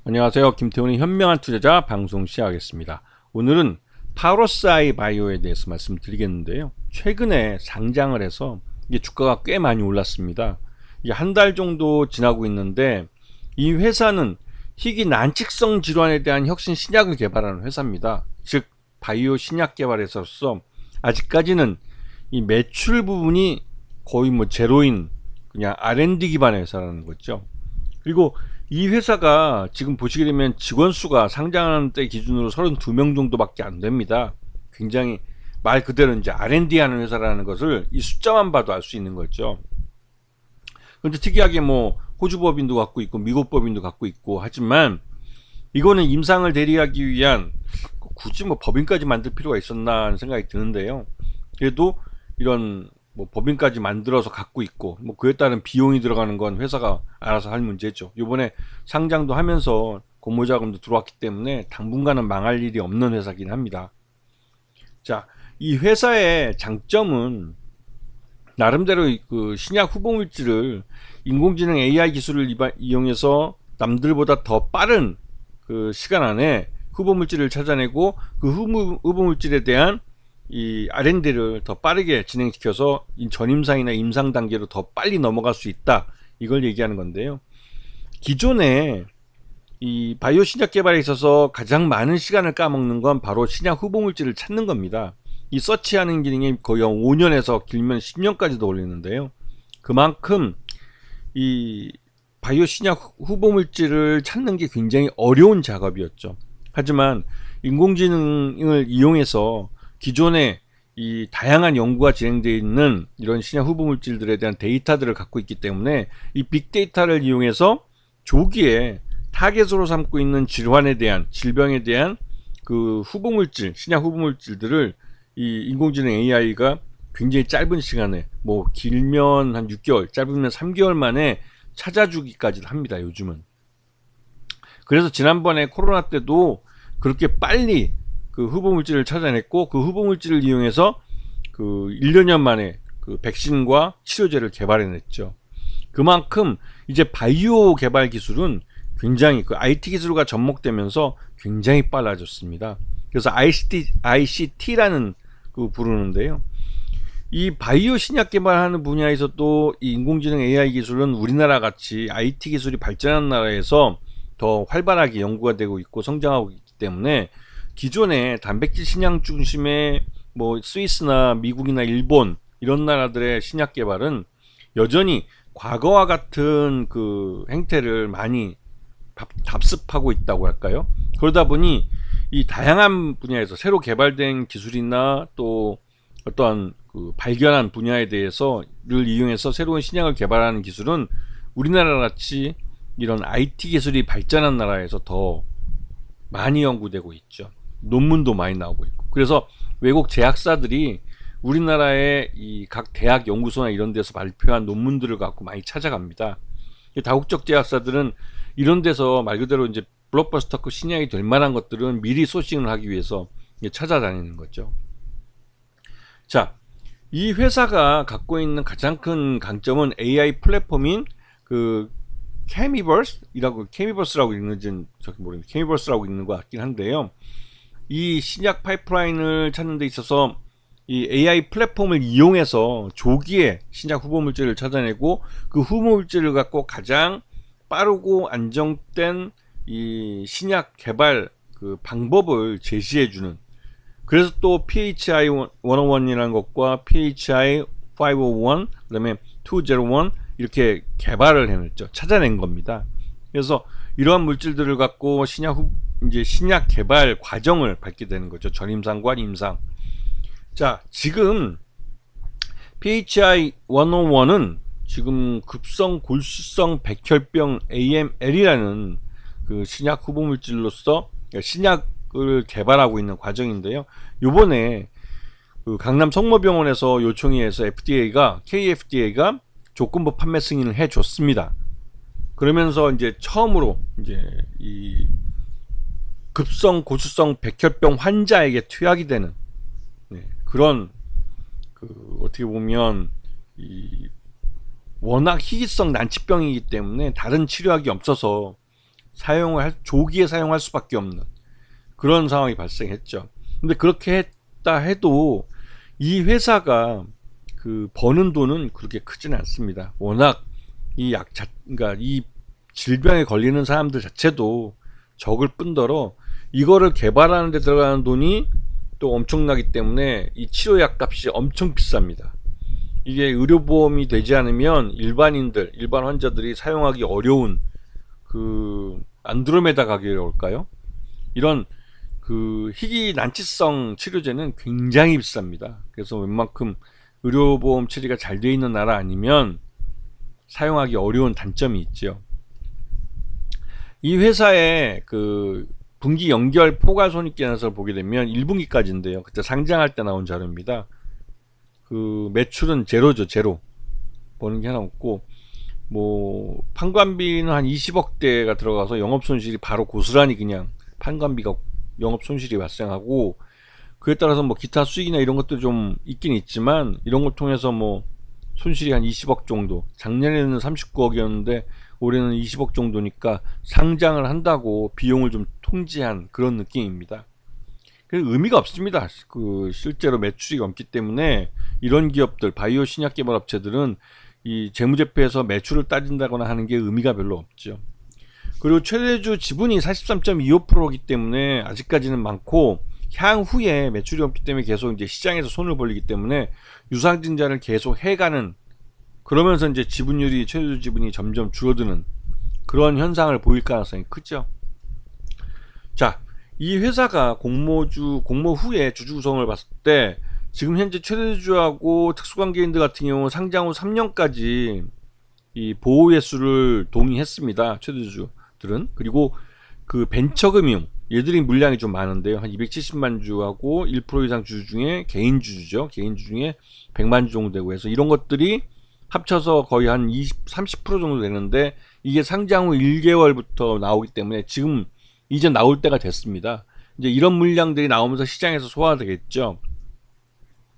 안녕하세요. 김태훈의 현명한 투자자 방송 시작하겠습니다. 오늘은 파로스아이 바이오에 대해서 말씀드리겠는데요. 최근에 상장을 해서 이게 주가가 꽤 많이 올랐습니다. 이게 한 달 정도 지나고 있는데 이 회사는 희귀 난치성 질환에 대한 혁신 신약을 개발하는 회사입니다. 즉 바이오 신약 개발에서서 아직까지는 이 매출 부분이 거의 제로인 그냥 R&D 기반의 회사라는 거죠. 그리고 이 회사가 지금 보시게 되면 직원 수가 상장하는 때 기준으로 32명 정도밖에 안 됩니다. 굉장히 말 그대로 이제 R&D 하는 회사라는 것을 이 숫자만 봐도 알 수 있는 거죠. 그런데 특이하게 호주 법인도 갖고 있고 미국 법인도 갖고 있고 하지만 이거는 임상을 대리하기 위한 굳이 법인까지 만들 필요가 있었나 하는 생각이 드는데요. 그래도 이런 법인까지 만들어서 갖고 있고 그에 따른 비용이 들어가는 건 회사가 알아서 할 문제죠. 이번에 상장도 하면서 공모자금도 들어왔기 때문에 당분간은 망할 일이 없는 회사긴 합니다. 자, 이 회사의 장점은 나름대로 그 신약 후보물질을 인공지능 AI 기술을 이용해서 남들보다 더 빠른 그 시간 안에 후보물질을 찾아내고 그 후보물질에 대한 이 R&D를 더 빠르게 진행시켜서 전임상이나 임상 단계로 더 빨리 넘어갈 수 있다, 이걸 얘기하는 건데요. 기존에 이 바이오 신약 개발에 있어서 가장 많은 시간을 까먹는 건 바로 신약 후보물질을 찾는 겁니다. 이 서치하는 기능이 거의 5년에서 길면 10년까지도 걸리는데요. 그만큼 이 바이오 신약 후보물질을 찾는 게 굉장히 어려운 작업이었죠. 하지만 인공지능을 이용해서 기존에 이 다양한 연구가 진행되어 있는 이런 신약 후보물질들에 대한 데이터들을 갖고 있기 때문에 이 빅데이터를 이용해서 조기에 타겟으로 삼고 있는 질병에 대한 그 후보물질, 신약 후보물질들을 이 인공지능 AI가 굉장히 짧은 시간에 길면 한 6개월, 짧으면 3개월 만에 찾아주기까지 합니다, 요즘은. 그래서 지난번에 코로나 때도 그렇게 빨리 그 후보물질을 찾아냈고 그 후보물질을 이용해서 그 1년 만에 그 백신과 치료제를 개발해냈죠. 그만큼 이제 바이오 개발 기술은 굉장히 그 IT 기술과 접목되면서 굉장히 빨라졌습니다. 그래서 ICT라는 그 부르는데요. 이 바이오 신약 개발하는 분야에서도 이 인공지능 AI 기술은 우리나라 같이 IT 기술이 발전한 나라에서 더 활발하게 연구가 되고 있고 성장하고 있기 때문에 기존의 단백질 신약 중심의 스위스나 미국이나 일본 이런 나라들의 신약 개발은 여전히 과거와 같은 그 행태를 많이 답습하고 있다고 할까요? 그러다 보니 이 다양한 분야에서 새로 개발된 기술이나 또 어떠한 그 발견한 분야에 대해서를 이용해서 새로운 신약을 개발하는 기술은 우리나라 같이 이런 IT 기술이 발전한 나라에서 더 많이 연구되고 있죠. 논문도 많이 나오고 있고. 그래서 외국 제약사들이 우리나라의 이 각 대학 연구소나 이런 데서 발표한 논문들을 갖고 많이 찾아갑니다. 다국적 제약사들은 이런 데서 말 그대로 이제 블록버스터급 신약이 될 만한 것들은 미리 소싱을 하기 위해서 찾아다니는 거죠. 자, 이 회사가 갖고 있는 가장 큰 강점은 AI 플랫폼인 그 케미버스라고 읽는지는 저기 모르겠는데 케미버스라고 읽는 것 같긴 한데요. 이 신약 파이프라인을 찾는 데 있어서 이 AI 플랫폼을 이용해서 조기에 신약 후보물질을 찾아내고 그 후보물질을 갖고 가장 빠르고 안정된 이 신약 개발 그 방법을 제시해주는, 그래서 또 PHI 101이라는 것과 PHI 501, 그다음에 201 이렇게 개발을 해냈죠. 찾아낸 겁니다. 그래서 이러한 물질들을 갖고 신약 개발 과정을 밟게 되는 거죠. 전임상과 임상. 자, 지금 PHI 101은 지금 급성 골수성 백혈병 AML이라는 그 신약 후보물질로서 신약을 개발하고 있는 과정인데요. 요번에 그 강남 성모병원에서 요청이 해서 KFDA가 조건부 판매 승인을 해줬습니다. 그러면서 이제 처음으로 이제 이 급성 고수성 백혈병 환자에게 투약이 되는 그런 그 어떻게 보면 이 워낙 희귀성 난치병이기 때문에 다른 치료약이 없어서 조기에 사용할 수밖에 없는 그런 상황이 발생했죠. 근데 그렇게 했다 해도 이 회사가 그 버는 돈은 그렇게 크지는 않습니다. 워낙 그러니까 이 질병에 걸리는 사람들 자체도 적을 뿐더러 이거를 개발하는 데 들어가는 돈이 또 엄청나기 때문에 이 치료약 값이 엄청 비쌉니다. 이게 의료보험이 되지 않으면 일반 환자들이 사용하기 어려운 그 안드로메다 가격일까요? 이런 그 희귀 난치성 치료제는 굉장히 비쌉니다. 그래서 웬만큼 의료보험 처리가 잘 돼 있는 나라 아니면 사용하기 어려운 단점이 있죠. 이 회사의 그 분기 연결 포괄손익계산서를 보게 되면 1분기까지인데요. 그때 상장할 때 나온 자료입니다. 그 매출은 제로죠, 제로. 버는 게 하나 없고, 뭐 판관비는 한 20억대가 들어가서 영업 손실이 바로 고스란히 그냥 판관비가 영업 손실이 발생하고, 그에 따라서 뭐 기타 수익이나 이런 것도 좀 있긴 있지만 이런 걸 통해서 뭐 손실이 한 20억 정도, 작년에는 39억이었는데 올해는 20억 정도니까 상장을 한다고 비용을 좀 통제한 그런 느낌입니다. 그래서 의미가 없습니다. 그 실제로 매출이 없기 때문에 이런 기업들, 바이오 신약 개발 업체들은 이 재무제표에서 매출을 따진다거나 하는 게 의미가 별로 없죠. 그리고 최대주 지분이 43.25%이기 때문에 아직까지는 많고, 향후에 매출이 없기 때문에 계속 이제 시장에서 손을 벌리기 때문에 유상증자를 계속 해가는, 그러면서 이제 지분율이, 최대주 지분이 점점 줄어드는 그런 현상을 보일 가능성이 크죠. 자, 이 회사가 공모 후에 주주 구성을 봤을 때 지금 현재 최대주하고 특수관계인들 같은 경우 상장 후 3년까지 이 보호예수를 동의했습니다. 최대주들은. 그리고 그 벤처금융, 얘들이 물량이 좀 많은데요. 한 270만 주하고 1% 이상 주주 중에 개인주주죠. 개인주 중에 100만 주 정도 되고 해서 이런 것들이 합쳐서 거의 한 30% 정도 되는데, 이게 상장 후 1개월부터 나오기 때문에 지금 이제 나올 때가 됐습니다. 이제 이런 물량들이 나오면서 시장에서 소화되겠죠.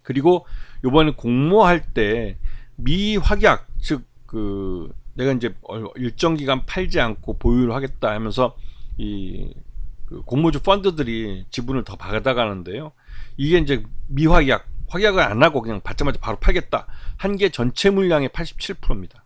그리고 요번에 공모할 때 미확약, 즉 그 내가 이제 일정 기간 팔지 않고 보유를 하겠다 하면서 그 공모주 펀드들이 지분을 더 받아가는데요. 이게 이제 확약을 안 하고 그냥 받자마자 바로 팔겠다 한 게 전체 물량의 87%입니다.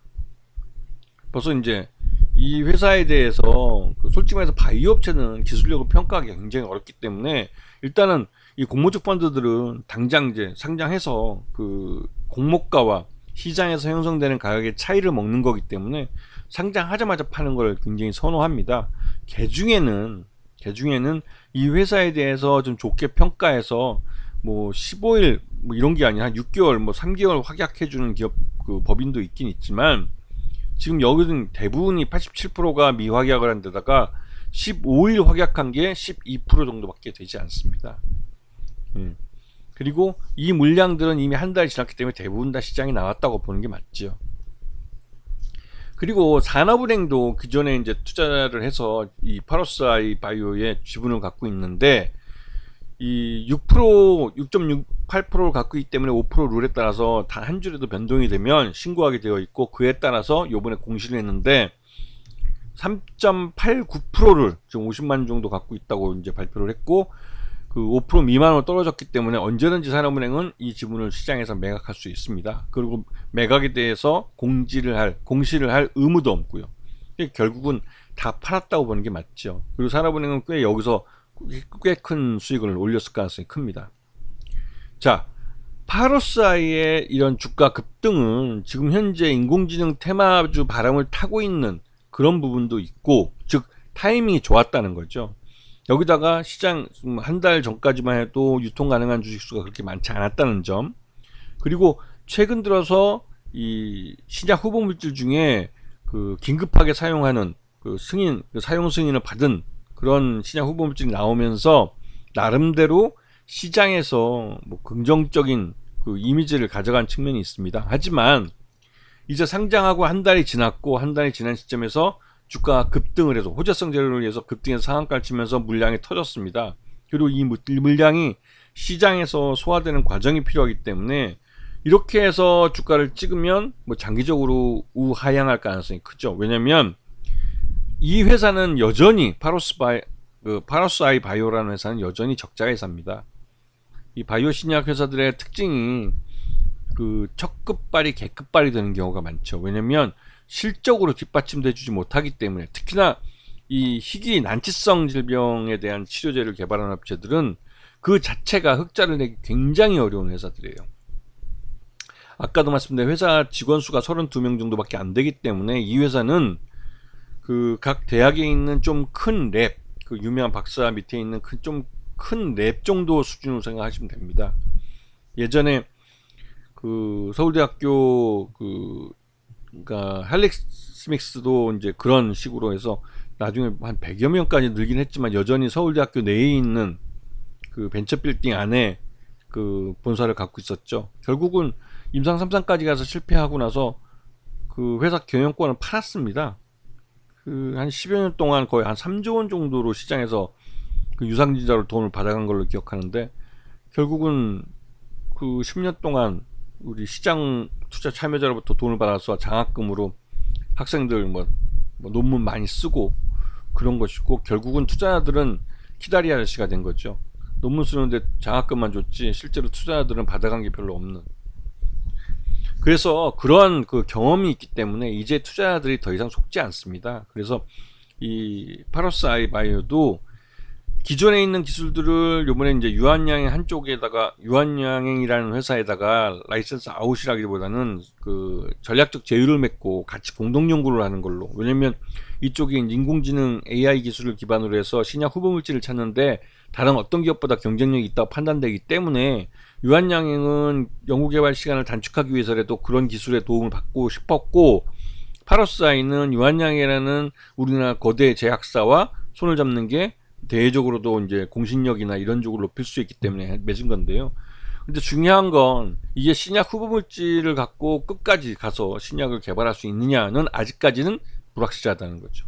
벌써 이제 이 회사에 대해서 솔직히 말해서 바이오 업체는 기술력을 평가하기 굉장히 어렵기 때문에 일단은 이 공모주 펀드들은 당장 이제 상장해서 그 공모가와 시장에서 형성되는 가격의 차이를 먹는 거기 때문에 상장하자마자 파는 걸 굉장히 선호합니다. 개중에는 이 회사에 대해서 좀 좋게 평가해서 뭐 15일 뭐 이런 게 아니라 한 6개월 뭐 3개월 확약해주는 기업 그 법인도 있긴 있지만, 지금 여기는 대부분이 87%가 미확약을 한 데다가 15일 확약한 게 12% 정도밖에 되지 않습니다. 그리고 이 물량들은 이미 한 달이 지났기 때문에 대부분 다 시장에 나왔다고 보는 게 맞죠. 그리고 산업은행도 기존에 이제 투자를 해서 이 파로스아이 바이오의 지분을 갖고 있는데, 이 6.68%를 갖고 있기 때문에 5% 룰에 따라서 단 한 줄에도 변동이 되면 신고하게 되어 있고, 그에 따라서 요번에 공시를 했는데 3.89%를 지금 50만 정도 갖고 있다고 이제 발표를 했고, 그 5% 미만으로 떨어졌기 때문에 언제든지 산업은행은 이 지분을 시장에서 매각할 수 있습니다. 그리고 매각에 대해서 공시를 할 의무도 없고요. 결국은 다 팔았다고 보는 게 맞죠. 그리고 산업은행은 여기서 꽤 큰 수익을 올렸을 가능성이 큽니다. 자, 파로스아이의 이런 주가 급등은 지금 현재 인공지능 테마주 바람을 타고 있는 그런 부분도 있고, 즉 타이밍이 좋았다는 거죠. 여기다가 시장 한 달 전까지만 해도 유통 가능한 주식수가 그렇게 많지 않았다는 점, 그리고 최근 들어서 이 신약 후보 물질 중에 그 긴급하게 사용하는 그 사용 승인을 받은 그런 신약 후보 물질이 나오면서 나름대로 시장에서 뭐 긍정적인 그 이미지를 가져간 측면이 있습니다. 하지만 이제 상장하고 한 달이 지났고, 한 달이 지난 시점에서 주가가 급등을 해서 호재성 재료를 위해서 급등해서 상한가를 치면서 물량이 터졌습니다. 그리고 이 물량이 시장에서 소화되는 과정이 필요하기 때문에 이렇게 해서 주가를 찍으면 뭐 장기적으로 우하향할 가능성이 크죠. 왜냐면 이 회사는 여전히 파로스아이 바이오라는 회사는 여전히 적자 회사입니다. 이 바이오 신약 회사들의 특징이 그 첫 끝발이 개끝발이 되는 경우가 많죠. 왜냐면 실적으로 뒷받침돼 주지 못하기 때문에. 특히나 이 희귀 난치성 질병에 대한 치료제를 개발하는 업체들은 그 자체가 흑자를 내기 굉장히 어려운 회사들이에요. 아까도 말씀드린 회사 직원 수가 32명 정도밖에 안 되기 때문에 이 회사는 그 각 대학에 있는 좀 큰 랩, 그 유명한 박사 밑에 있는 좀 큰 랩 정도 수준으로 생각하시면 됩니다. 예전에 그 서울대학교 그러니까 헬릭스믹스도 이제 그런 식으로 해서 나중에 한 100여 명까지 늘긴 했지만 여전히 서울대학교 내에 있는 그 벤처 빌딩 안에 그 본사를 갖고 있었죠. 결국은 임상 3상까지 가서 실패하고 나서 그 회사 경영권을 팔았습니다. 그 한 10여 년 동안 거의 한 3조 원 정도로 시장에서 그 유상증자로 돈을 받아간 걸로 기억하는데, 결국은 그 10년 동안 우리 시장 투자 참여자로부터 돈을 받아서 장학금으로 학생들 뭐 논문 많이 쓰고 그런 것이고, 결국은 투자자들은 키다리 아저씨가 된 거죠. 논문 쓰는데 장학금만 줬지 실제로 투자자들은 받아간 게 별로 없는. 그래서 그런 그 경험이 있기 때문에 이제 투자자들이 더 이상 속지 않습니다. 그래서 이 파로스아이 바이오도 기존에 있는 기술들을 요번에 이제 유한양행 한쪽에다가, 유한양행이라는 회사에다가 라이센스 아웃이라기보다는 그 전략적 제휴를 맺고 같이 공동 연구를 하는 걸로. 왜냐면 이쪽이 인공지능 AI 기술을 기반으로 해서 신약 후보 물질을 찾는데 다른 어떤 기업보다 경쟁력이 있다고 판단되기 때문에 유한양행은 연구개발 시간을 단축하기 위해서라도 그런 기술의 도움을 받고 싶었고, 파로스아이는 유한양행이라는 우리나라 거대 제약사와 손을 잡는 게 대외적으로도 이제 공신력이나 이런 쪽을 높일 수 있기 때문에 맺은 건데요. 근데 중요한 건 이게 신약 후보 물질을 갖고 끝까지 가서 신약을 개발할 수 있느냐는 아직까지는 불확실하다는 거죠.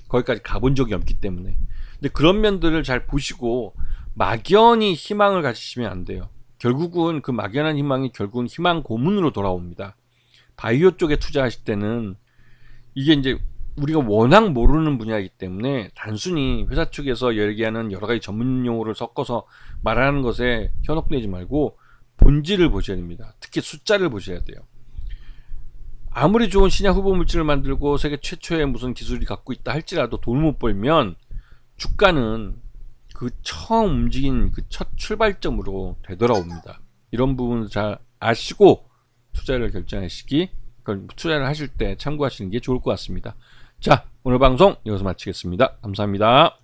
거기까지 가본 적이 없기 때문에. 근데 그런 면들을 잘 보시고 막연히 희망을 가지시면 안 돼요. 결국은 그 막연한 희망이 결국은 희망 고문으로 돌아옵니다. 바이오 쪽에 투자하실 때는 이게 이제 우리가 워낙 모르는 분야이기 때문에 단순히 회사 측에서 얘기하는 여러 가지 전문 용어를 섞어서 말하는 것에 현혹되지 말고 본질을 보셔야 됩니다. 특히 숫자를 보셔야 돼요. 아무리 좋은 신약 후보 물질을 만들고 세계 최초의 무슨 기술이 갖고 있다 할지라도 돈을 못 벌면 주가는 그 처음 움직인 그 첫 출발점으로 되돌아옵니다. 이런 부분을 잘 아시고 투자를 결정하시기, 투자를 하실 때 참고하시는 게 좋을 것 같습니다. 자, 오늘 방송 여기서 마치겠습니다. 감사합니다.